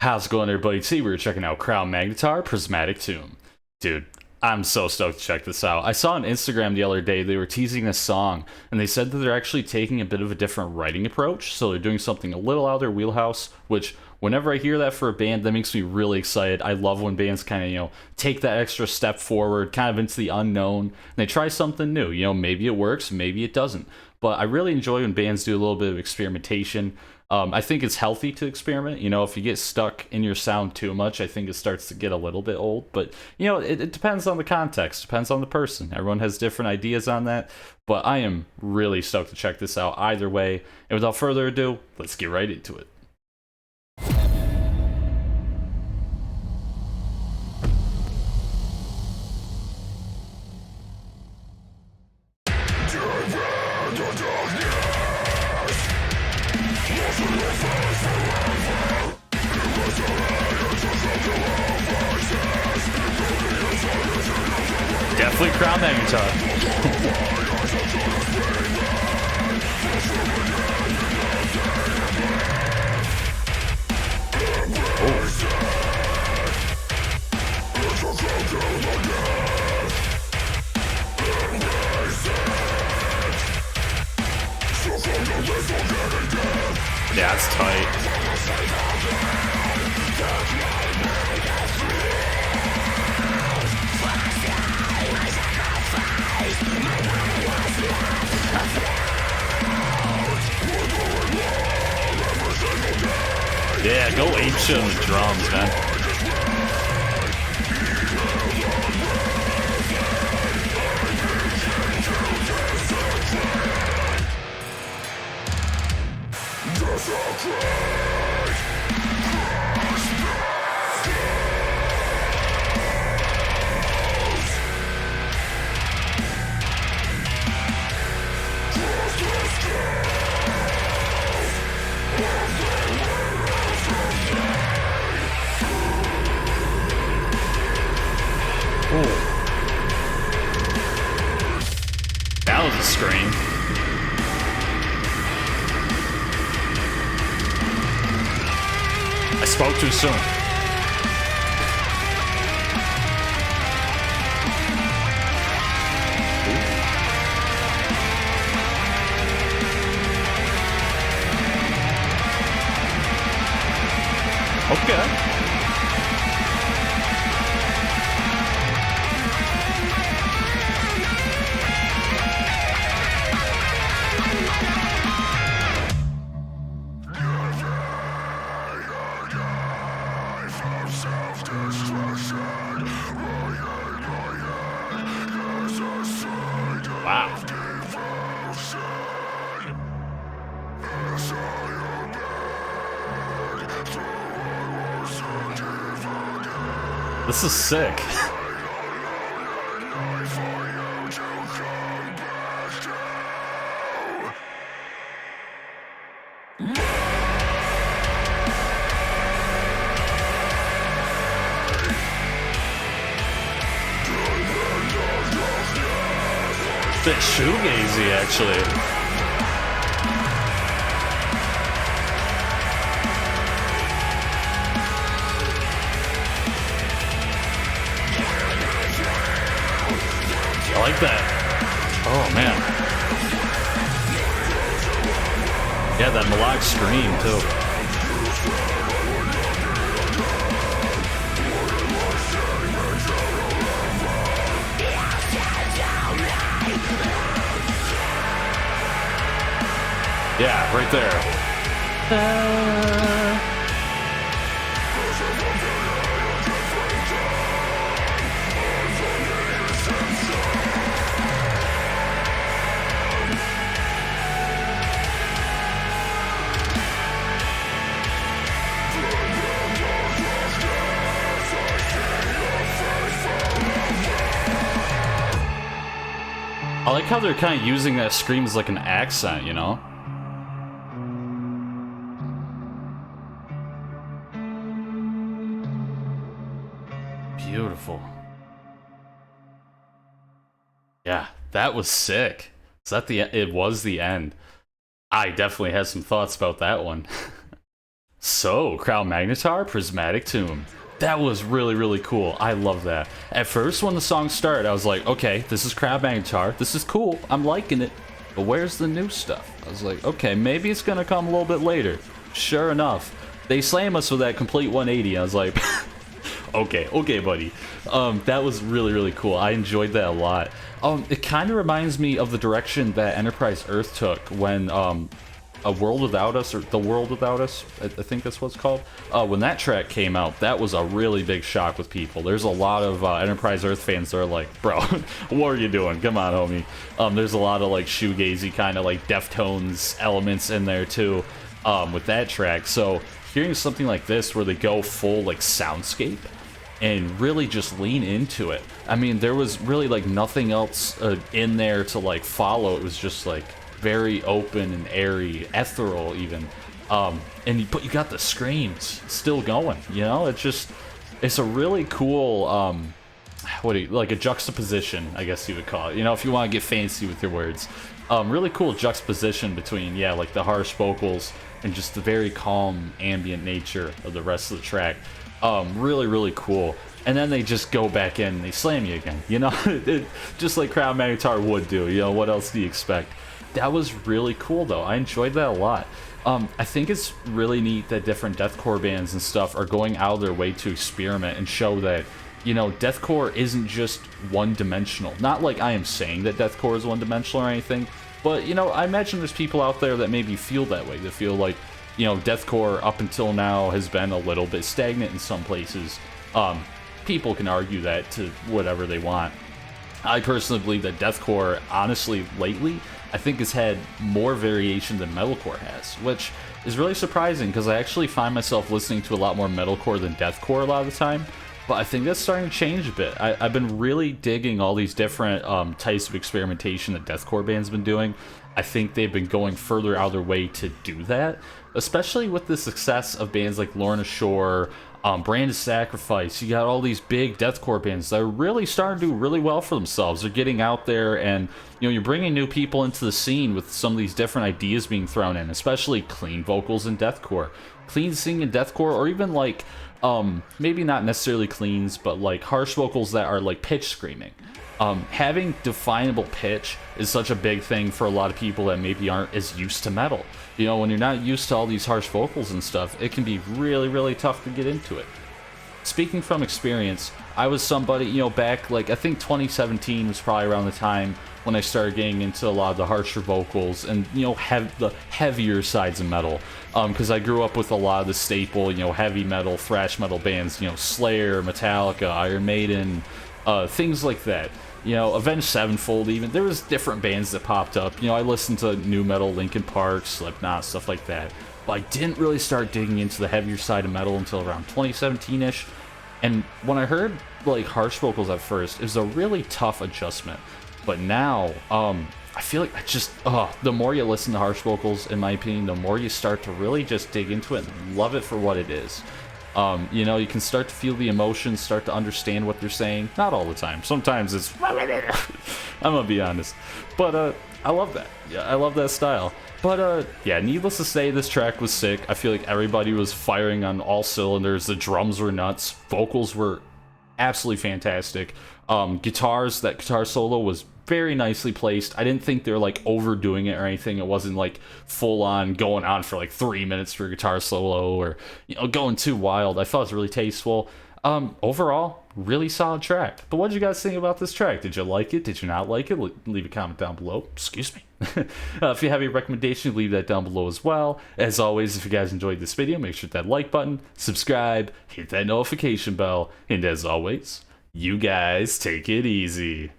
How's it going, everybody? Today we're checking out Crown Magnetar, Prismatic Tomb. Dude, I'm so stoked to check this out. I saw on Instagram the other day they were teasing a song, and they said that they're actually taking a bit of a different writing approach, so they're doing something a little out of their wheelhouse, which whenever I hear that for a band, that makes me really excited. I love when bands kind of, take that extra step forward, kind of into the unknown, and they try something new. Maybe it works, maybe it doesn't. But I really enjoy when bands do a little bit of experimentation. I think it's healthy to experiment. If you get stuck in your sound too much, I think it starts to get a little bit old. But, it depends on the context, depends on the person. Everyone has different ideas on that. But I am really stoked to check this out either way. And without further ado, let's get right into it. Definitely Crown Magnetar. Yeah, it's tight. Yeah, go apeshit on the drums, man. That was a scream. I spoke too soon. Okay. Wow. This is sick. Bit shoegazy, actually. I like that. Oh man. Yeah, that melodic scream too. Yeah, right there. I like how they're kind of using that scream as like an accent, Beautiful. Yeah, that was sick. Is that the? It was the end. I definitely had some thoughts about that one. So, Crown Magnetar, Prismatic Tomb. That was really, really cool. I love that. At first, when the song started, I was like, okay, this is Crown Magnetar. This is cool. I'm liking it. But where's the new stuff? I was like, okay, maybe it's gonna come a little bit later. Sure enough, they slam us with that complete 180. I was like, okay, buddy. That was really, really cool. I enjoyed that a lot. It kind of reminds me of the direction that Enterprise Earth took when A World Without Us, or The World Without Us, I think that's what it's called. When that track came out, that was a really big shock with people. There's a lot of Enterprise Earth fans that are like, bro, what are you doing? Come on, homie. There's a lot of like shoegazy kind of like Deftones elements in there too with that track. So hearing something like this where they go full like soundscape and really just lean into it. I mean, there was really like nothing else in there to like follow. It was just like very open and airy, ethereal even, but you got the screams still going, you know. It's a really cool like a juxtaposition, I guess you would call it, you know, if you want to get fancy with your words. Really cool juxtaposition between, yeah, like the harsh vocals and just the very calm ambient nature of the rest of the track. Really, really cool. And then they just go back in and they slam you again, you know. Just like Crown Magnetar would do, you know. What else do you expect? That was really cool, though. I enjoyed that a lot. I think it's really neat that different deathcore bands and stuff are going out of their way to experiment and show that, you know, deathcore isn't just one-dimensional. Not like I am saying that deathcore is one-dimensional or anything, but, you know, I imagine there's people out there that maybe feel that way. That feel like, you know, deathcore up until now has been a little bit stagnant in some places. People can argue that to whatever they want. I personally believe that deathcore, honestly, lately, I think has had more variation than metalcore has, which is really surprising because I actually find myself listening to a lot more metalcore than deathcore a lot of the time. But I think that's starting to change a bit. I've been really digging all these different types of experimentation that deathcore bands been doing. I think they've been going further out of their way to do that, especially with the success of bands like Lorna Shore, Brand of Sacrifice. You got all these big deathcore bands that are really starting to do really well for themselves. They're getting out there, and you know, you're bringing new people into the scene with some of these different ideas being thrown in, especially clean vocals in deathcore, clean singing in deathcore, or even like maybe not necessarily cleans, but like harsh vocals that are like pitch screaming. Having definable pitch is such a big thing for a lot of people that maybe aren't as used to metal. You know, when you're not used to all these harsh vocals and stuff, it can be really, really tough to get into it. Speaking from experience, I was somebody, you know, back, like, I think 2017 was probably around the time when I started getting into a lot of the harsher vocals and, you know, the heavier sides of metal. Because I grew up with a lot of the staple, you know, heavy metal, thrash metal bands, you know, Slayer, Metallica, Iron Maiden, things like that. You know, Avenged Sevenfold even. There was different bands that popped up. You know, I listened to new metal, Linkin Park, Slipknot, stuff like that. But I didn't really start digging into the heavier side of metal until around 2017-ish. And when I heard, like, harsh vocals at first, it was a really tough adjustment. But now, I feel like the more you listen to harsh vocals, in my opinion, the more you start to really just dig into it and love it for what it is. You know, you can start to feel the emotions, start to understand what they're saying. Not all the time. Sometimes it's I'm gonna be honest. But I love that. Yeah, I love that style. But yeah, needless to say, this track was sick. I feel like everybody was firing on all cylinders. The drums were nuts. Vocals were absolutely fantastic. That guitar solo was very nicely placed. I didn't think they were like overdoing it or anything. It wasn't like full on going on for like 3 minutes for a guitar solo or, you know, going too wild. I thought it was really tasteful. Overall, really solid track. But what did you guys think about this track? Did you like it? Did you not like it? Leave a comment down below. Excuse me. If you have any recommendations, leave that down below as well. As always, if you guys enjoyed this video, make sure to hit that like button, subscribe, hit that notification bell, and as always, you guys take it easy.